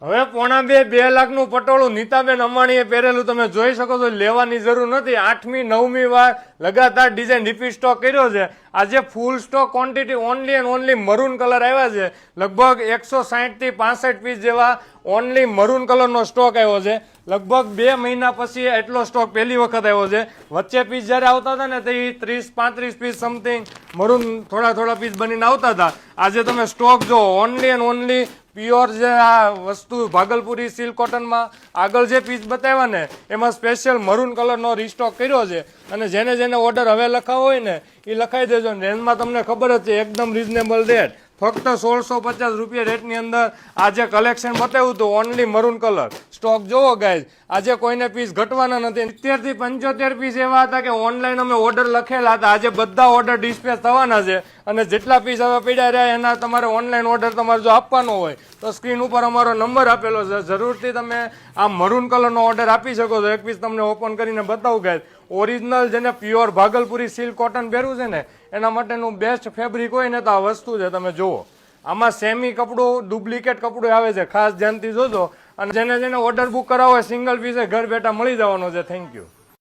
હવે પોણા 2 લાખનું પટોળું નીતાબેન અંબાણીએ પહેરેલું તમે જોઈ શકો છો, લેવાની જરૂર નથી. 8મી 9મી વાર લગાતાર ડિઝાઇન રિપીટ સ્ટોક કર્યો છે. આજે full stock quantity only and only maroon colour આવ્યા છે. લગભગ 160 થી 65 પીસ જેવા ઓનલી મરૂન કલરનો સ્ટોક આવ્યો છે. લગભગ 2 મહિના પછી એટલો સ્ટોક પહેલી વખત આવ્યો છે. વચ્ચે પીસ જ્યારે આવતા હતા ને તે 30-35 પીસ સમથિંગ મરૂન થોડા પીસ બનીને આવતા હતા. આજે તમે સ્ટોક જો ઓનલી એન્ડ ઓનલી પ્યોર જે આ વસ્તુ ભાગલપુરી સિલ્ક કોટનમાં આગળ જે પીસ બતાવ્યા ને એમાં સ્પેશિયલ મરૂન કલરનો રીસ્ટોક કર્યો છે. અને જેને ઓર્ડર હવે લખાવો હોય ને એ લખાઈ દેજો. રેન્જમાં તમને ખબર જ છે, એકદમ રિઝનેબલ રેટ. ફક્ત 1650 રૂપિયા રેટની અંદર આજે કલેક્શન બતાવ્યું હતું ઓનલી મરૂન કલર. સ્ટોક જોવો ગાઈઝ, આજે કોઈને પીસ ઘટવાના નથી. 70 થી 75 પીસ એવા હતા કે ઓનલાઈન અમે ઓર્ડર લખેલા હતા. આજે બધા ઓર્ડર ડિસ્પેચ થવાના છે. અને જેટલા પીસ હવે પડ્યા રહ્યા એના તમારે ઓનલાઈન ઓર્ડર તમારે જો આપવાનો હોય તો સ્ક્રીન ઉપર અમારો નંબર આપેલો છે. જરૂરથી તમે આ મરૂન કલરનો ઓર્ડર આપી શકો છો. એક પીસ તમને ઓપન કરીને બતાવું ગાઈઝ. ઓરિજિનલ જેને પ્યોર ભાગલપુરી સિલ્ક કોટન પહેરવું છે ને એના માટેનું બેસ્ટ ફેબ્રિક હોય ને તો આ વસ્તુ છે. તમે જુઓ, આમાં સેમી કપડું, ડુપ્લિકેટ કપડું આવે છે. ખાસ ધ્યાનથી જોજો. અને જેને ઓર્ડર બુક કરાવો હોય સિંગલ પીસે ઘર બેઠા મળી જવાનો છે. Thank you.